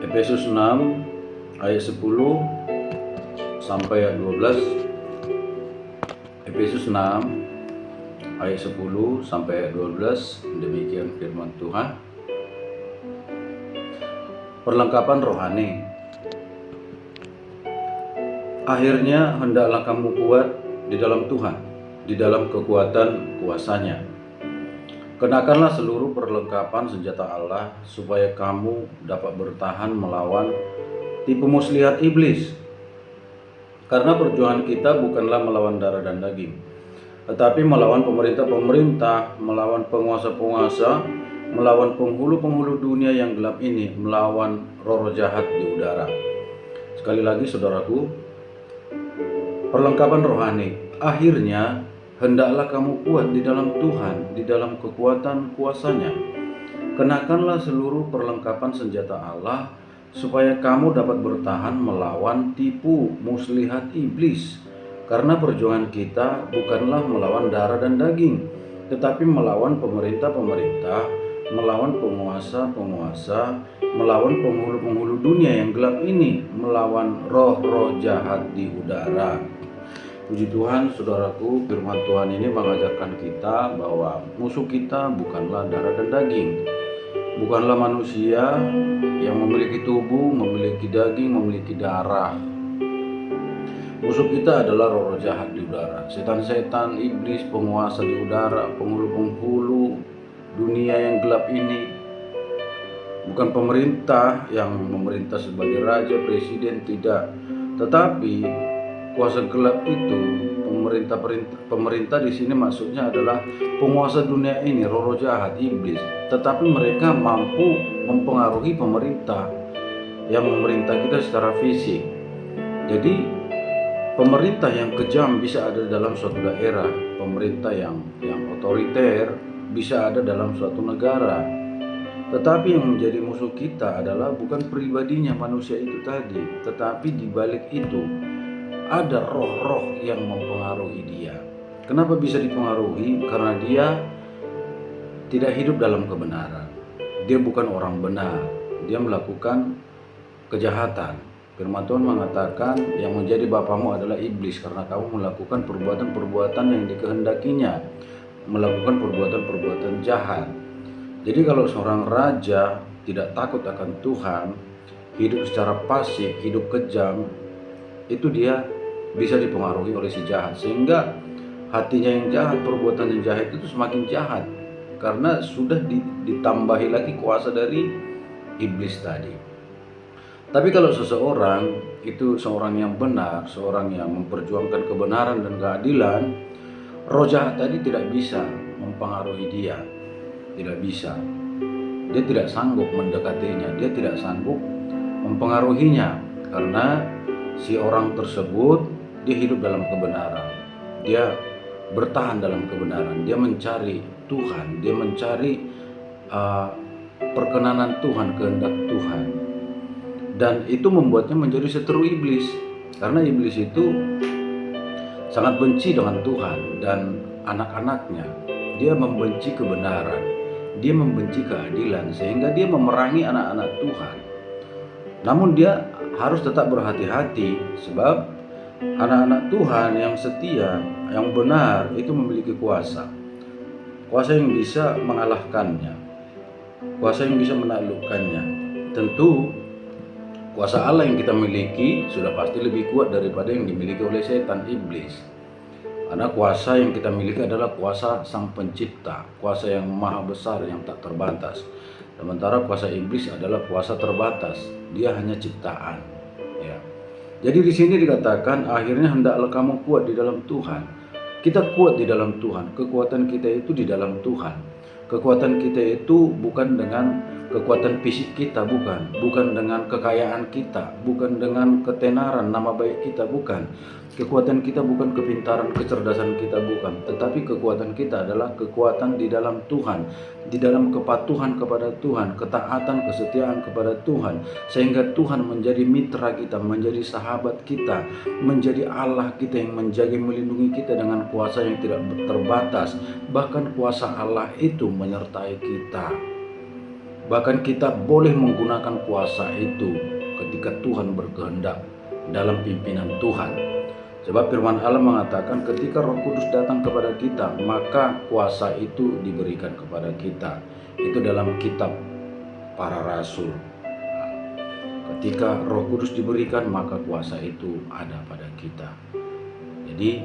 Efesus 6 ayat 10 sampai ayat 12. Efesus 6 ayat 10 sampai ayat 12. Demikian firman Tuhan. Perlengkapan rohani. Akhirnya hendaklah kamu kuat di dalam Tuhan, di dalam kekuatan kuasa-Nya. Kenakanlah seluruh perlengkapan senjata Allah supaya kamu dapat bertahan melawan tipu muslihat iblis. Karena perjuangan kita bukanlah melawan darah dan daging, tetapi melawan pemerintah-pemerintah, melawan penguasa-penguasa, melawan penghulu-penghulu dunia yang gelap ini, melawan roh-roh jahat di udara. Sekali lagi saudaraku, perlengkapan rohani. Akhirnya hendaklah kamu kuat di dalam Tuhan, di dalam kekuatan kuasa-Nya. Kenakanlah seluruh perlengkapan senjata Allah supaya kamu dapat bertahan melawan tipu muslihat iblis. Karena perjuangan kita bukanlah melawan darah dan daging, tetapi melawan pemerintah-pemerintah, melawan penguasa-penguasa, melawan penghulu-penghulu dunia yang gelap ini, melawan roh-roh jahat di udara. Puji Tuhan, saudaraku, firman Tuhan ini mengajarkan kita bahwa musuh kita bukanlah darah dan daging, bukanlah manusia yang memiliki tubuh, memiliki daging, memiliki darah. Musuh kita adalah roh-roh jahat di udara, setan-setan, iblis, penguasa di udara, penghulu-penghulu dunia yang gelap ini. Bukan pemerintah yang memerintah sebagai raja, presiden, tidak. Tetapi kuasa gelap itu, pemerintah di sini maksudnya adalah penguasa dunia ini, roh-roh jahat, iblis. Tetapi mereka mampu mempengaruhi pemerintah yang memerintah kita secara fisik. Jadi pemerintah yang kejam bisa ada dalam suatu daerah, pemerintah yang otoriter bisa ada dalam suatu negara. Tetapi yang menjadi musuh kita adalah bukan pribadinya manusia itu tadi, tetapi di balik itu ada roh-roh yang mempengaruhi dia. Kenapa bisa dipengaruhi? Karena dia tidak hidup dalam kebenaran. Dia bukan orang benar. Dia melakukan kejahatan. Firman Tuhan mengatakan yang menjadi bapamu adalah iblis karena kamu melakukan perbuatan-perbuatan yang dikehendakinya, melakukan perbuatan-perbuatan jahat. Jadi kalau seorang raja tidak takut akan Tuhan, hidup secara pasif, hidup kejam, itu dia bisa dipengaruhi oleh si jahat, sehingga hatinya yang jahat, perbuatan yang jahat itu semakin jahat karena sudah ditambahi lagi kuasa dari iblis tadi. Tapi kalau seseorang itu seorang yang benar, seorang yang memperjuangkan kebenaran dan keadilan, roh jahat tadi tidak bisa mempengaruhi dia, tidak bisa. Dia tidak sanggup mendekatinya, dia tidak sanggup mempengaruhinya karena si orang tersebut dia hidup dalam kebenaran, dia bertahan dalam kebenaran, dia mencari Tuhan, dia mencari perkenanan Tuhan, kehendak Tuhan. Dan itu membuatnya menjadi seteru iblis, karena iblis itu sangat benci dengan Tuhan dan anak-anaknya. Dia membenci kebenaran, dia membenci keadilan, sehingga dia memerangi anak-anak Tuhan. Namun dia harus tetap berhati-hati, sebab anak-anak Tuhan yang setia, yang benar itu memiliki kuasa yang bisa mengalahkannya, kuasa yang bisa menaklukkannya. Tentu kuasa Allah yang kita miliki sudah pasti lebih kuat daripada yang dimiliki oleh setan, iblis. Karena kuasa yang kita miliki adalah kuasa Sang Pencipta, kuasa yang maha besar, yang tak terbatas. Sementara kuasa iblis adalah kuasa terbatas, dia hanya ciptaan. Ya. Jadi di sini dikatakan akhirnya hendaklah kamu kuat di dalam Tuhan. Kita kuat di dalam Tuhan, kekuatan kita itu di dalam Tuhan. Kekuatan kita itu bukan dengan kekuatan fisik kita, bukan dengan kekayaan kita, bukan dengan ketenaran nama baik kita, bukan. Kekuatan kita bukan kepintaran, kecerdasan kita, bukan. Tetapi kekuatan kita adalah kekuatan di dalam Tuhan, di dalam kepatuhan kepada Tuhan, ketaatan, kesetiaan kepada Tuhan, sehingga Tuhan menjadi mitra kita, menjadi sahabat kita, menjadi Allah kita yang menjaga, melindungi kita dengan kuasa yang tidak terbatas. Bahkan kuasa Allah itu menyertai kita. Bahkan kita boleh menggunakan kuasa itu ketika Tuhan berkehendak dalam pimpinan Tuhan. Sebab firman Allah mengatakan ketika Roh Kudus datang kepada kita, maka kuasa itu diberikan kepada kita. Itu dalam kitab para rasul. Ketika Roh Kudus diberikan, maka kuasa itu ada pada kita. Jadi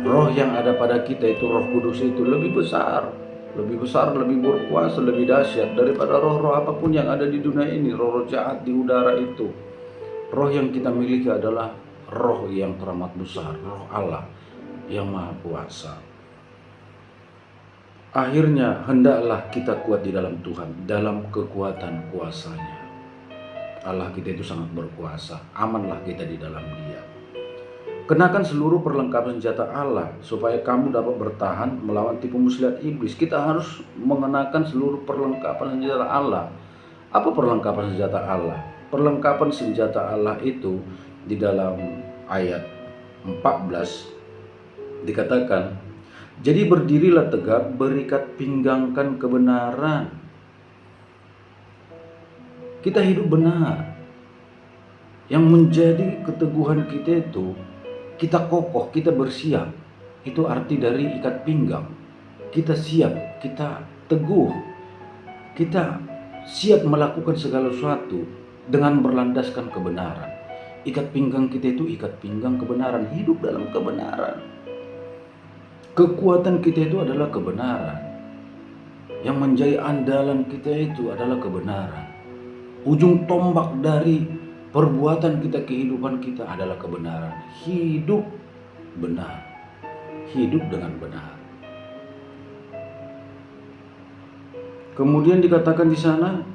roh yang ada pada kita itu, Roh Kudus itu lebih besar, lebih berkuasa, lebih dahsyat daripada roh-roh apapun yang ada di dunia ini, roh-roh jahat di udara itu. Roh yang kita miliki adalah roh yang teramat besar, roh Allah yang maha kuasa. Akhirnya hendaklah kita kuat di dalam Tuhan, dalam kekuatan kuasanya. Allah kita itu sangat berkuasa, amanlah kita di dalam Dia. Kenakan seluruh perlengkapan senjata Allah supaya kamu dapat bertahan melawan tipu muslihat iblis. Kita harus mengenakan seluruh perlengkapan senjata Allah. Apa perlengkapan senjata Allah? Perlengkapan senjata Allah itu di dalam ayat 14 dikatakan, jadi berdirilah tegak, berikat pinggangkan kebenaran. Kita hidup benar. Yang menjadi keteguhan kita itu, kita kokoh, kita bersiap. Itu arti dari ikat pinggang. Kita siap, kita teguh. Kita siap melakukan segala sesuatu dengan berlandaskan kebenaran. Ikat pinggang kita itu ikat pinggang kebenaran, hidup dalam kebenaran. Kekuatan kita itu adalah kebenaran. Yang menjadi andalan kita itu adalah kebenaran. Ujung tombak dari perbuatan kita, kehidupan kita adalah kebenaran. Hidup benar. Hidup dengan benar. Kemudian dikatakan di sana,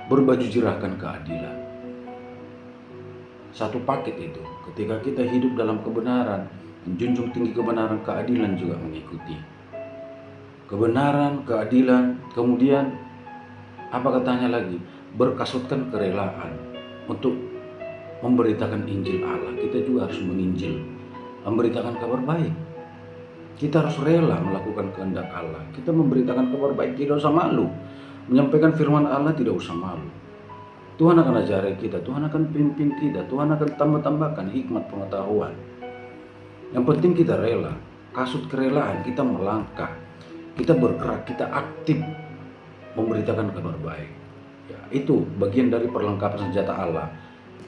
berbaju jirahkan keadilan. Satu paket itu. Ketika kita hidup dalam kebenaran, menjunjung tinggi kebenaran, keadilan juga mengikuti. Kebenaran, keadilan, kemudian apa katanya lagi? Berkasutkan kerelaan untuk memberitakan Injil Allah. Kita juga harus menginjil, memberitakan kabar baik. Kita harus rela melakukan kehendak Allah. Kita memberitakan kabar baik, tidak usah malu. Menyampaikan firman Allah tidak usah malu. Tuhan akan ajari kita, Tuhan akan pimpin kita, Tuhan akan tambah-tambahkan hikmat pengetahuan. Yang penting kita rela, kasut kerelaan, kita melangkah, kita bergerak, kita aktif memberitakan kabar baik. Ya, itu bagian dari perlengkapan senjata Allah.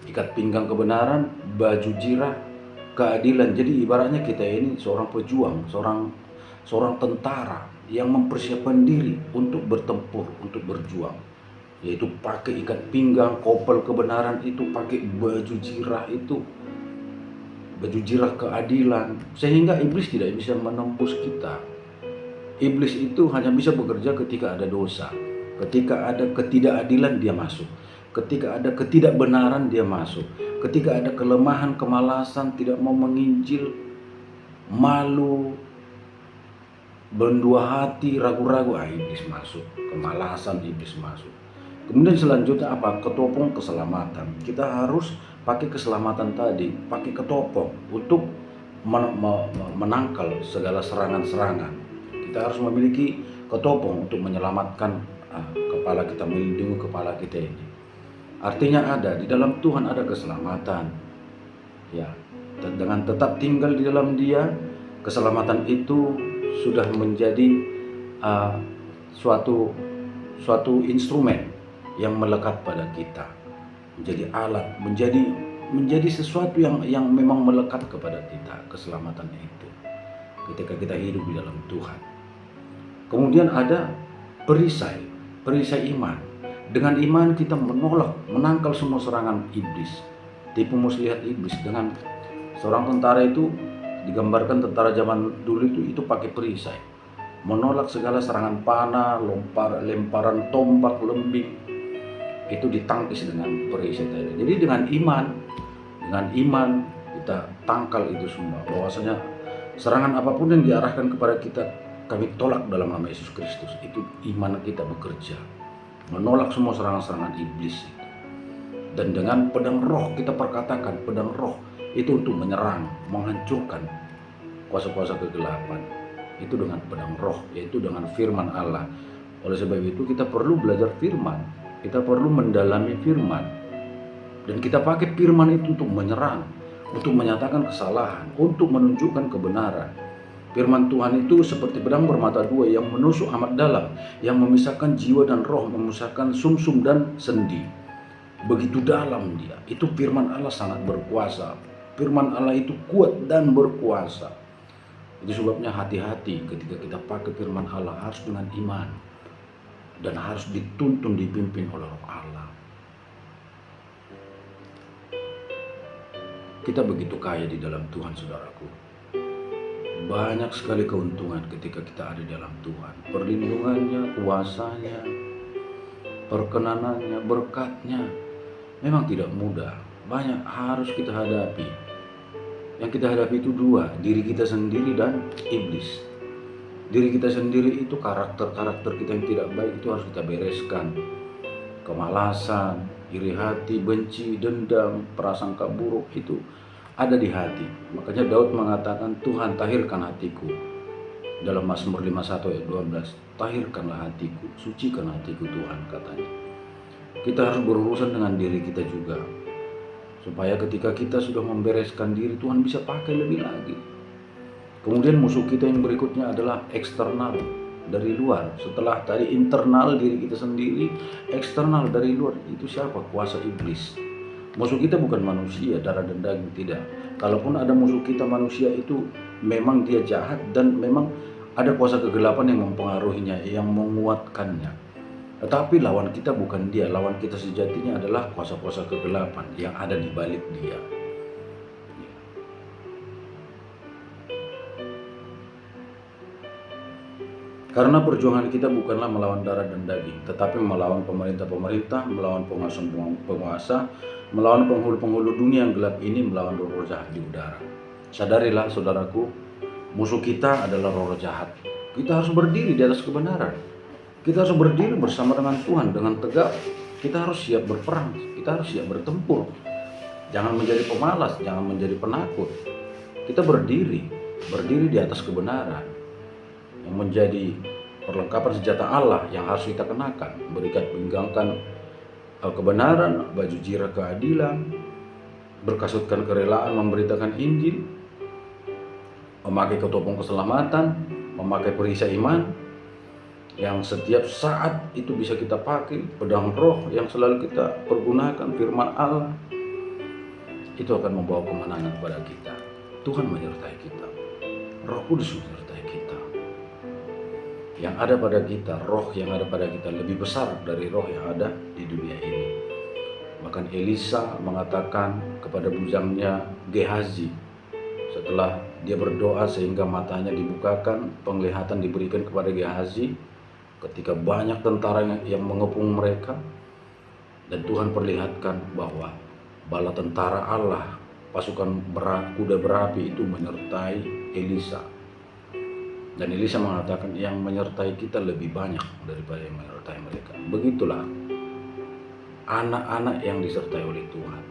Ikat pinggang kebenaran, baju jirah keadilan. Jadi ibaratnya kita ini seorang pejuang, seorang tentara yang mempersiapkan diri untuk bertempur, untuk berjuang. Yaitu pakai ikat pinggang, kopel kebenaran itu, pakai baju jirah itu, baju jirah keadilan, sehingga iblis tidak bisa menembus kita. Iblis itu hanya bisa bekerja ketika ada dosa, ketika ada ketidakadilan dia masuk, ketika ada ketidakbenaran dia masuk, ketika ada kelemahan, kemalasan, tidak mau menginjil, malu, berdua hati, ragu-ragu, iblis masuk, kemalasan iblis masuk. Kemudian selanjutnya apa? Ketopong keselamatan. Kita harus pakai keselamatan tadi, pakai ketopong untuk menangkal segala serangan-serangan. Kita harus memiliki ketopong untuk menyelamatkan kepala kita, melindungi kepala kita ini. Artinya ada di dalam Tuhan ada keselamatan. Ya, dengan tetap tinggal di dalam Dia, keselamatan itu sudah menjadi suatu instrumen yang melekat pada kita, menjadi alat, menjadi sesuatu yang memang melekat kepada kita, keselamatan itu ketika kita hidup di dalam Tuhan. Kemudian ada perisai iman. Dengan iman kita menangkal semua serangan iblis, tipu muslihat iblis. Dengan seorang tentara itu digambarkan, tentara zaman dulu itu pakai perisai, menolak segala serangan panah, lemparan tombak, lembing, itu ditangkis dengan perisai tadi. Jadi dengan iman kita tangkal itu semua, bahwasanya serangan apapun yang diarahkan kepada kita, kami tolak dalam nama Yesus Kristus. Itu iman kita bekerja, menolak semua serangan-serangan iblis itu. Dan dengan pedang roh kita perkatakan, pedang roh itu untuk menyerang, menghancurkan kuasa-kuasa kegelapan. Itu dengan pedang roh, yaitu dengan firman Allah. Oleh sebab itu kita perlu belajar firman, kita perlu mendalami firman, dan kita pakai firman itu untuk menyerang, untuk menyatakan kesalahan, untuk menunjukkan kebenaran. Firman Tuhan itu seperti pedang bermata dua yang menusuk amat dalam, yang memisahkan jiwa dan roh, memisahkan sumsum dan sendi. Begitu dalam dia. Itu firman Allah sangat berkuasa. Firman Allah itu kuat dan berkuasa. Itu sebabnya hati-hati ketika kita pakai firman Allah, harus dengan iman dan harus dituntun, dipimpin oleh Roh Allah. Kita begitu kaya di dalam Tuhan, saudaraku. Banyak sekali keuntungan ketika kita ada di dalam Tuhan. Perlindungannya, kuasanya, perkenanannya, berkatnya memang tidak mudah. Banyak harus kita hadapi. Yang kita hadapi itu dua, diri kita sendiri dan iblis. Diri kita sendiri itu karakter-karakter kita yang tidak baik itu harus kita bereskan. Kemalasan, iri hati, benci, dendam, prasangka buruk itu ada di hati. Makanya Daud mengatakan, Tuhan tahirkan hatiku. Dalam Mazmur 51 ayat 12, tahirkanlah hatiku, sucikan hatiku Tuhan, katanya. Kita harus berurusan dengan diri kita juga, supaya ketika kita sudah membereskan diri, Tuhan bisa pakai lebih lagi. Kemudian musuh kita yang berikutnya adalah eksternal, dari luar. Setelah tadi internal diri kita sendiri, eksternal dari luar, itu siapa? Kuasa iblis. Musuh kita bukan manusia, darah dan daging, tidak. Kalaupun ada musuh kita manusia, itu memang dia jahat dan memang ada kuasa kegelapan yang mempengaruhinya, yang menguatkannya. Tetapi lawan kita bukan dia, lawan kita sejatinya adalah kuasa-kuasa kegelapan yang ada di balik dia. Karena perjuangan kita bukanlah melawan darah dan daging, tetapi melawan pemerintah-pemerintah, melawan penguasa, melawan penghulu-penghulu dunia yang gelap ini, melawan roh-roh jahat di udara. Sadarilah saudaraku, musuh kita adalah roh-roh jahat. Kita harus berdiri di atas kebenaran. Kita harus berdiri bersama dengan Tuhan dengan tegak. Kita harus siap berperang, kita harus siap bertempur. Jangan menjadi pemalas, jangan menjadi penakut. Kita berdiri di atas kebenaran, yang menjadi perlengkapan senjata Allah yang harus kita kenakan, berikat pinggangkan kebenaran, baju zirah keadilan, berkasutkan kerelaan memberitakan Injil, memakai ketopong keselamatan, memakai perisai iman yang setiap saat itu bisa kita pakai, pedang roh yang selalu kita pergunakan, firman Allah. Itu akan membawa kemenangan kepada kita. Tuhan menyertai kita, Roh Kudus menyertai kita. Yang ada pada kita, roh yang ada pada kita lebih besar dari roh yang ada di dunia ini. Bahkan Elisa mengatakan kepada bujangnya Gehazi, setelah dia berdoa sehingga matanya dibukakan, penglihatan diberikan kepada Gehazi ketika banyak tentara yang mengepung mereka, dan Tuhan perlihatkan bahwa bala tentara Allah, pasukan kuda berapi itu menyertai Elisa. Dan Elisa mengatakan yang menyertai kita lebih banyak daripada yang menyertai mereka. Begitulah anak-anak yang disertai oleh Tuhan.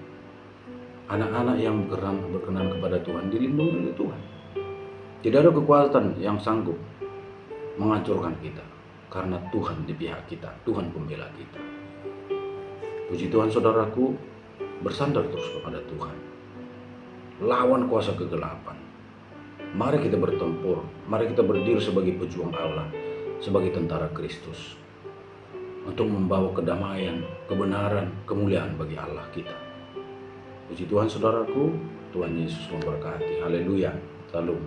Anak-anak yang berkenan kepada Tuhan dilindungi oleh Tuhan. Tidak ada kekuatan yang sanggup menghancurkan kita, karena Tuhan di pihak kita, Tuhan pembela kita. Puji Tuhan saudaraku, bersandar terus kepada Tuhan. Lawan kuasa kegelapan. Mari kita bertempur, mari kita berdiri sebagai pejuang Allah, sebagai tentara Kristus, untuk membawa kedamaian, kebenaran, kemuliaan bagi Allah kita. Puji Tuhan saudaraku, Tuhan Yesus memberkati. Haleluya. Salam.